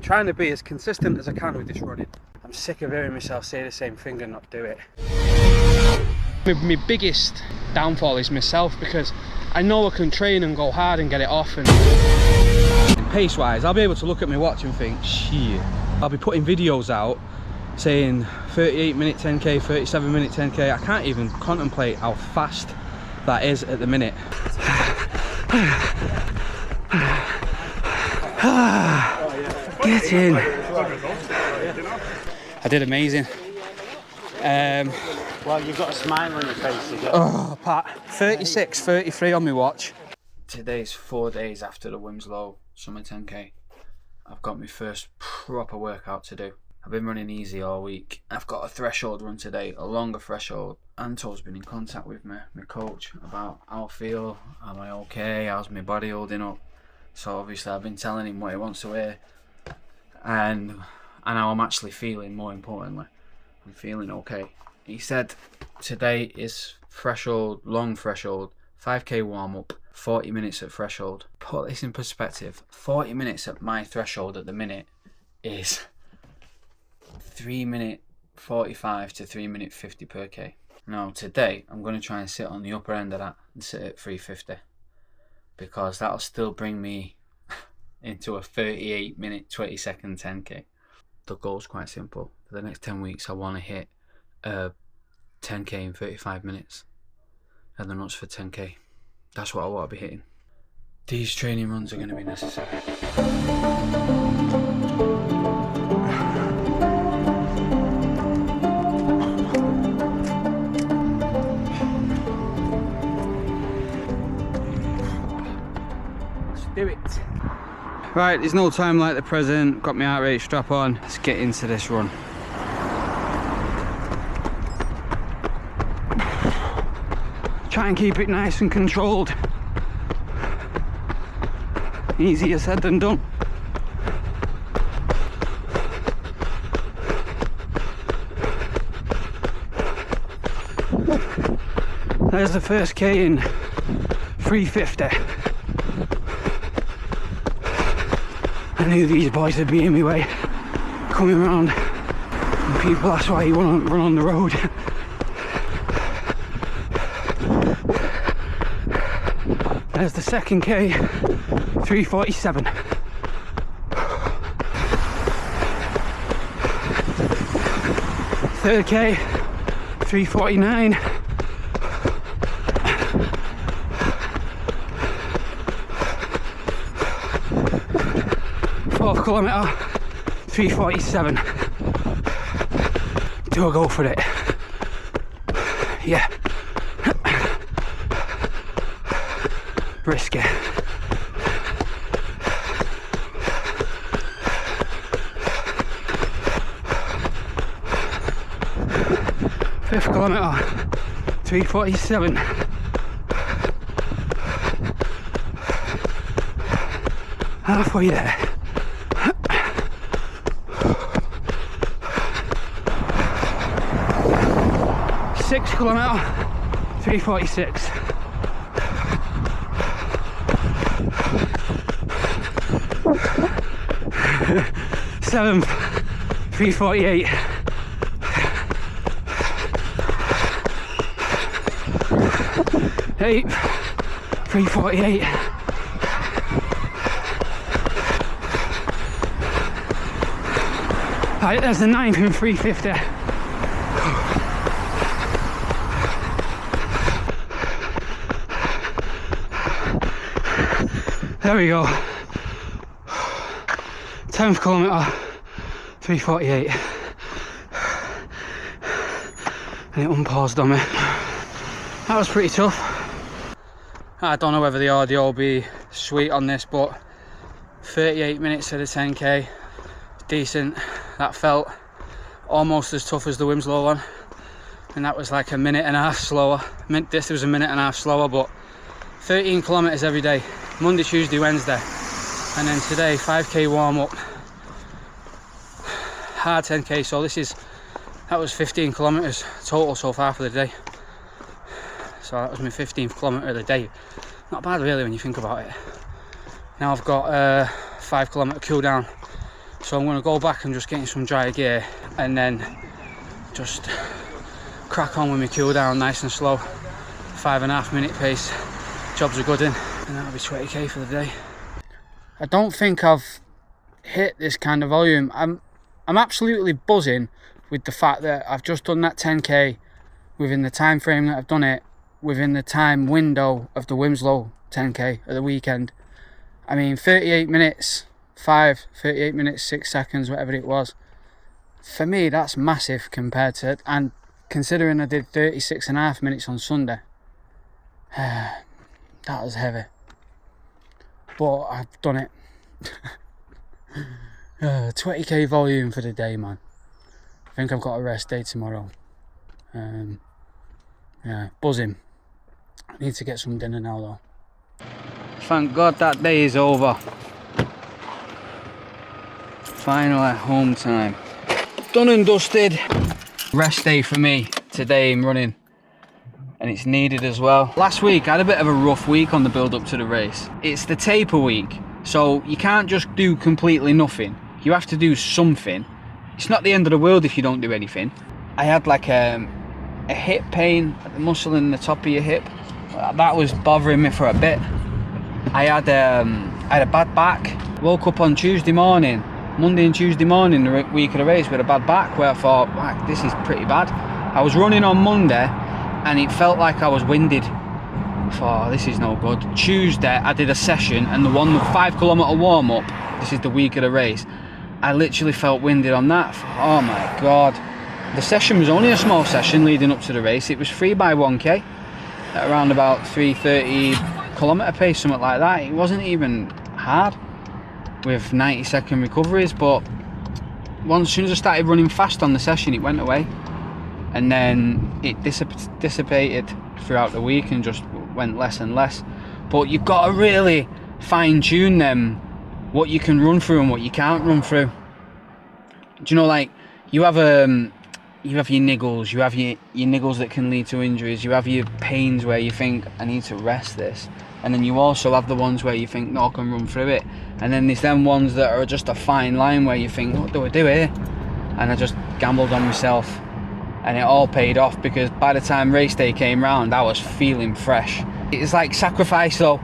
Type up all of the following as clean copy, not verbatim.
trying to be as consistent as I can with this running. I'm sick of hearing myself say the same thing and not do it. My biggest downfall is myself, because I know I can train and go hard and get it off, and pace wise I'll be able to look at my watch and think, shit, I'll be putting videos out saying 38 minute 10k, 37 minute 10k. I can't even contemplate how fast that is at the minute. Get in. I did amazing. Well, you've got a smile on your face again. Oh, Pat, 36, 33 on my watch. Today's 4 days after the Winslow Summer 10k. I've got my first proper workout to do. I've been running easy all week. I've got a threshold run today, a longer threshold. Anto's been in contact with me, my coach, about how I feel. Am I okay? How's my body holding up? So obviously I've been telling him what he wants to hear, and how I'm actually feeling. More importantly, I'm feeling okay. He said today is threshold, long threshold, 5k warm up, 40 minutes at threshold. Put this in perspective, 40 minutes at my threshold at the minute is 3:45 to 3:50 per k. Now today I'm going to try and sit on the upper end of that and sit at 3:50, because that'll still bring me into a 38 minute 20 second 10k. The goal's quite simple. For the next 10 weeks I want to hit 10k in 35 minutes and the nuts for 10k. That's what I want to be hitting. These training runs are going to be necessary. Let's do it. Right, there's no time like the present. Got my heart rate strap on. Let's get into this run. Try and keep it nice and controlled. Easier said than done. There's the first K in 3:50. I knew these boys would be in my way, coming around, and people, that's why you want to run on the road. There's the second K, 3:47. Third K, 3:49. Fourth kilometre, 3:47. Do I go for it? Yeah. Risk it. Fifth kilometre, 3:47. Halfway there. Sixth kilometre, 3:46. Seventh, 3:48. Eighth, 3:48. Right, there's the ninth in 3:50. There we go. 10th kilometre, 3:48. And it unpaused on me. That was pretty tough. I don't know whether the audio will be sweet on this, but 38 minutes of the 10k, decent. That felt almost as tough as the Winslow one, and that was like a minute and a half slower. This was a minute and a half slower, but 13 kilometres every day, Monday, Tuesday, Wednesday, and then today 5k warm up, hard 10k. So that was 15 kilometres total so far for the day. So that was my 15th kilometre of the day. Not bad really when you think about it. Now I've got a 5 kilometre cool down So I'm going to go back and just get in some dry gear and then just crack on with my cool down nice and slow. 5.5 minute pace. Job's a good one, and that'll be 20k for the day. I don't think I've hit this kind of volume. I'm absolutely buzzing with the fact that I've just done that 10k within the time frame that I've done it, within the time window of the Winslow 10k at the weekend. I mean, 38 minutes 5, 38 minutes 6 seconds, whatever it was. For me, that's massive compared to, and considering I did 36.5 minutes on Sunday, that was heavy. But I've done it. 20k volume for the day, man. I think I've got a rest day tomorrow. Yeah, buzzing. I need to get some dinner now though. Thank God that day is over. Finally home time. Done and dusted. Rest day for me today in running. And it's needed as well. Last week I had a bit of a rough week on the build up to the race. It's the taper week, so you can't just do completely nothing. You have to do something. It's not the end of the world if you don't do anything. I had like a hip pain at the muscle in the top of your hip. That was bothering me for a bit. I had a bad back. Woke up on Tuesday morning, Monday and Tuesday morning, the week of the race, with a bad back, where I thought, wow, this is pretty bad. I was running on Monday and it felt like I was winded. I thought, oh, this is no good. Tuesday I did a session, and the 5 kilometre warm up, this is the week of the race, I literally felt winded on that. Oh my God. The session was only a small session leading up to the race. It was 3 by 1k at around about 3:30 kilometre pace, something like that. It wasn't even hard with 90-second recoveries, but as soon as I started running fast on the session, it went away, and then it dissipated throughout the week and just went less and less. But you've got to really fine-tune them, what you can run through and what you can't run through. Do you know, like, you have your niggles, you have your niggles that can lead to injuries, you have your pains where you think, I need to rest this, and then you also have the ones where you think, no, I can run through it, and then there's them ones that are just a fine line where you think, what do I do here? And I just gambled on myself, and it all paid off, because by the time race day came round, I was feeling fresh. It's like sacrifice though,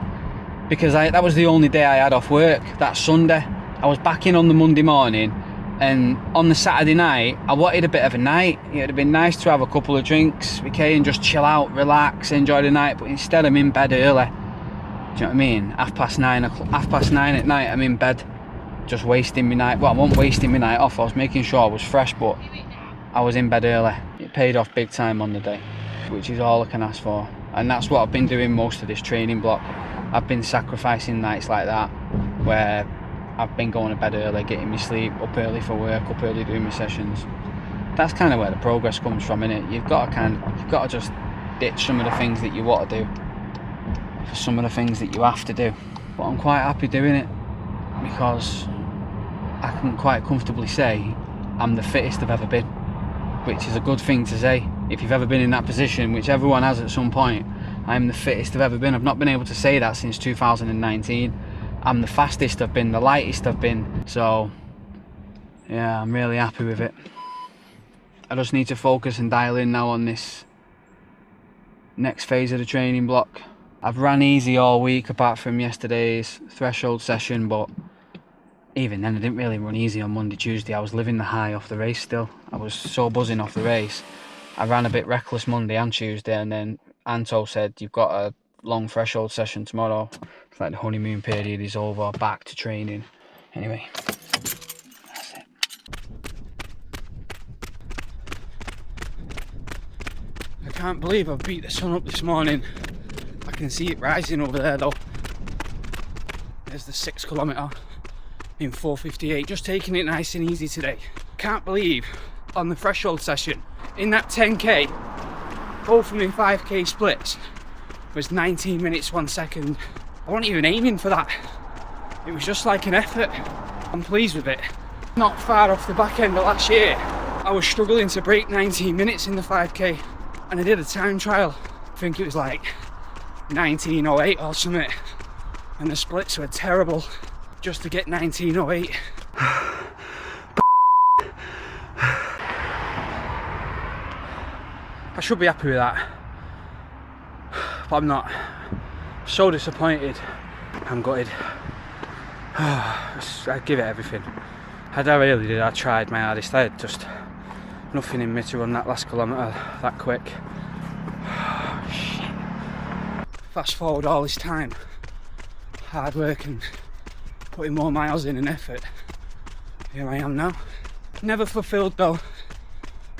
because that was the only day I had off work, that Sunday. I was back in on the Monday morning, and on the Saturday night, I wanted a bit of a night. It would have been nice to have a couple of drinks, okay, and just chill out, relax, enjoy the night, but instead I'm in bed early. Do you know what I mean? 9:30 at night, I'm in bed, just wasting my night. Well, I wasn't wasting my night off, I was making sure I was fresh, but I was in bed early. It paid off big time on the day, which is all I can ask for. And that's what I've been doing most of this training block. I've been sacrificing nights like that, where I've been going to bed early, getting my sleep, up early for work, up early doing my sessions. That's kind of where the progress comes from, innit? You've got to just ditch some of the things that you want to do for some of the things that you have to do. But I'm quite happy doing it, because I can quite comfortably say I'm the fittest I've ever been, which is a good thing to say. If you've ever been in that position, which everyone has at some point, I'm the fittest I've ever been. I've not been able to say that since 2019. I'm the fastest I've been, the lightest I've been. So yeah, I'm really happy with it. I just need to focus and dial in now on this next phase of the training block. I've ran easy all week apart from yesterday's threshold session, but even then I didn't really run easy on Monday, Tuesday. I was living the high off the race still. I was so buzzing off the race. I ran a bit reckless Monday and Tuesday, and then Anto said, you've got a long threshold session tomorrow. It's like the honeymoon period is over, back to training. Anyway, that's it. I can't believe I've beat the sun up this morning. I can see it rising over there though. There's the 6 kilometre in 4:58, just taking it nice and easy today. Can't believe on the threshold session, in that 10k, both of my 5k splits was 19 minutes 1 second. I wasn't even aiming for that. It was just like an effort. I'm pleased with it. Not far off the back end of last year, I was struggling to break 19 minutes in the 5k, and I did a time trial. I think it was like 19:08 or something, and the splits were terrible just to get 19:08. I should be happy with that, but I'm not. So disappointed. I'm gutted. I'd give it everything. I really did. I tried my hardest. I had just nothing in me to run that last kilometre that quick. Shit. Fast forward all this time, hard work and putting more miles in and effort. Here I am now. Never fulfilled though.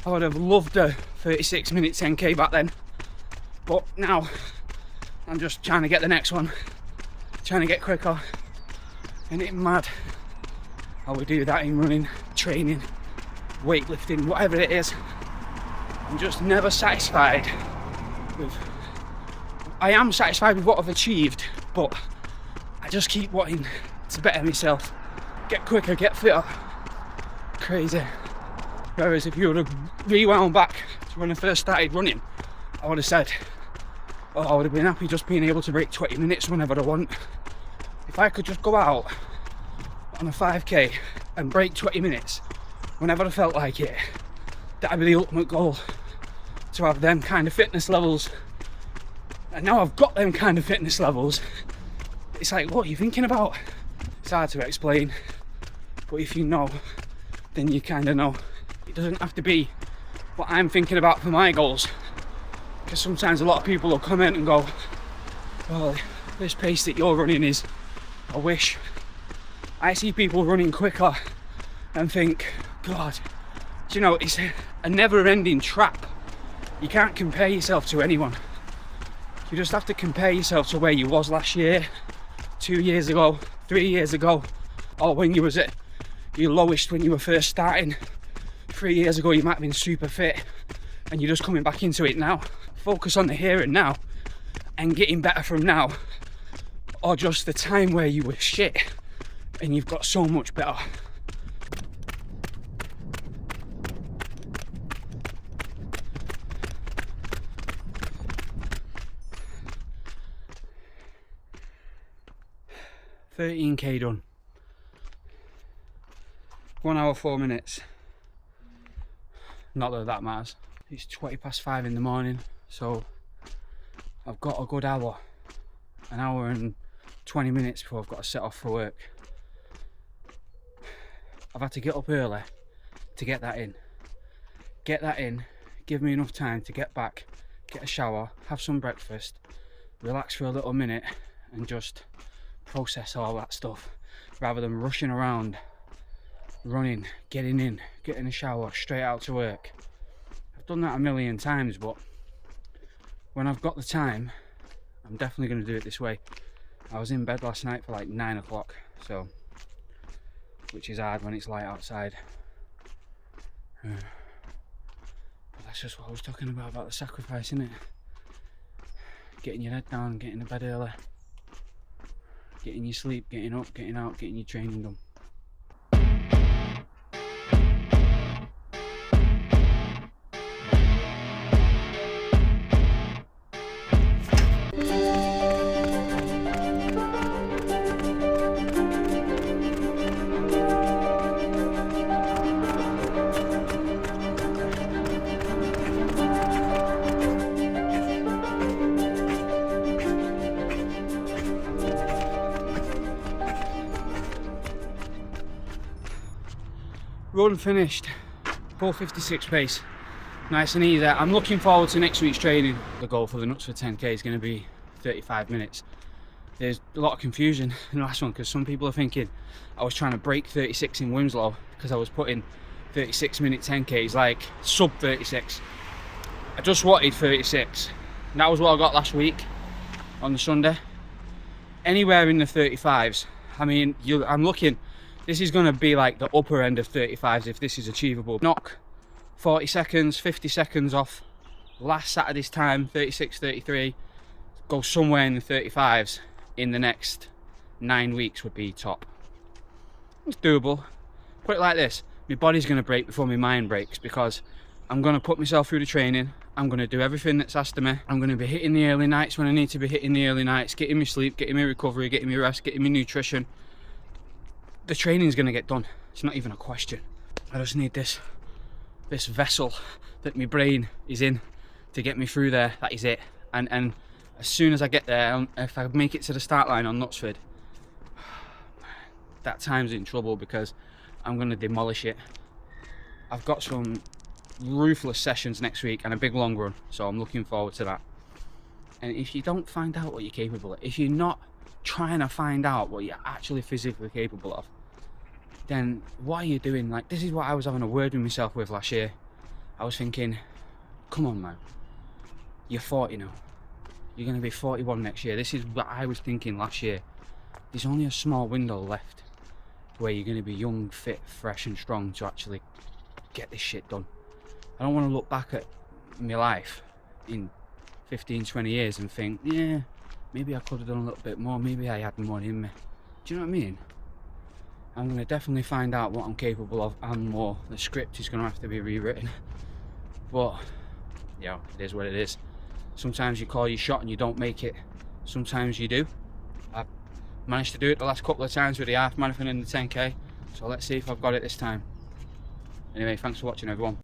I would have loved a 36-minute 10k back then, but now I'm just trying to get the next one, trying to get quicker. Isn't it mad how we do that in running, training, weightlifting, whatever it is? I'm just never satisfied with... I am satisfied with what I've achieved, but I just keep wanting to better myself, get quicker, get fitter. Crazy. Whereas if you would have rewound back to when I first started running, I would have said, oh, I would have been happy just being able to break 20 minutes whenever I want. If I could just go out on a 5k and break 20 minutes whenever I felt like it, that'd be the ultimate goal, to have them kind of fitness levels. And now I've got them kind of fitness levels, it's like, what are you thinking about? It's hard to explain, but if you know, then you kind of know. It doesn't have to be what I'm thinking about for my goals, because sometimes a lot of people will come in and go, well, this pace that you're running is a wish. I see people running quicker and think, God, do you know, it's a never-ending trap. You can't compare yourself to anyone. You just have to compare yourself to where you was last year, 2 years ago, 3 years ago, or when you was at your lowest when you were first starting. 3 years ago you might have been super fit and you're just coming back into it now. Focus on the here and now and getting better from now, or just the time where you were shit and you've got so much better. $13k done. 1 hour 4 minutes. Not that that matters. It's 5:20 in the morning, so I've got a good hour, an hour and 20 minutes before I've got to set off for work. I've had to get up early to get that in. Get that in, give me enough time to get back, get a shower, have some breakfast, relax for a little minute and just process all that stuff, rather than rushing around, running, getting in, getting a shower, straight out to work. I've done that a million times, but when I've got the time, I'm definitely going to do it this way. I was in bed last night for like 9 o'clock, so, which is hard when it's light outside. But that's just what I was talking about the sacrifice, isn't it? Getting your head down, getting to bed early, getting your sleep, getting up, getting out, getting your training done. Run finished, 4:56 pace, nice and easy. I'm looking forward to next week's training. The goal for the Nuts for 10k is going to be 35 minutes. There's a lot of confusion in the last one because some people are thinking I was trying to break 36 in Winslow because I was putting 36-minute 10ks like sub 36. I just wanted 36. And that was what I got last week on the Sunday. Anywhere in the 35s. I mean, I'm looking. This is going to be like the upper end of 35s if this is achievable. Knock 40 seconds, 50 seconds off last Saturday's time, 36, 33. Go somewhere in the 35s in the next 9 weeks would be top. It's doable. Put it like this, my body's going to break before my mind breaks, because I'm going to put myself through the training. I'm going to do everything that's asked of me. I'm going to be hitting the early nights when I need to be hitting the early nights, getting me sleep, getting me recovery, getting me rest, getting me nutrition. The training's going to get done. It's not even a question. I just need this vessel that my brain is in to get me through there. That is it. And as soon as I get there, if I make it to the start line on Knutsford, that time's in trouble because I'm going to demolish it. I've got some ruthless sessions next week and a big long run, so I'm looking forward to that. And if you don't find out what you're capable of, if you're not trying to find out what you're actually physically capable of, then what are you doing? Like, this is what I was having a word with myself with last year. I was thinking, come on man, you're 40 now, you're going to be 41 next year. This is what I was thinking last year. There's only a small window left where you're going to be young, fit, fresh and strong to actually get this shit done. I don't want to look back at my life in 15, 20 years and think, yeah, maybe I could have done a little bit more, maybe I had more in me. Do you know what I mean? I'm going to definitely find out what I'm capable of and more. The script is going to have to be rewritten. But, yeah, it is what it is. Sometimes you call your shot and you don't make it. Sometimes you do. I've managed to do it the last couple of times with the half marathon and the 10k. So let's see if I've got it this time. Anyway, thanks for watching everyone.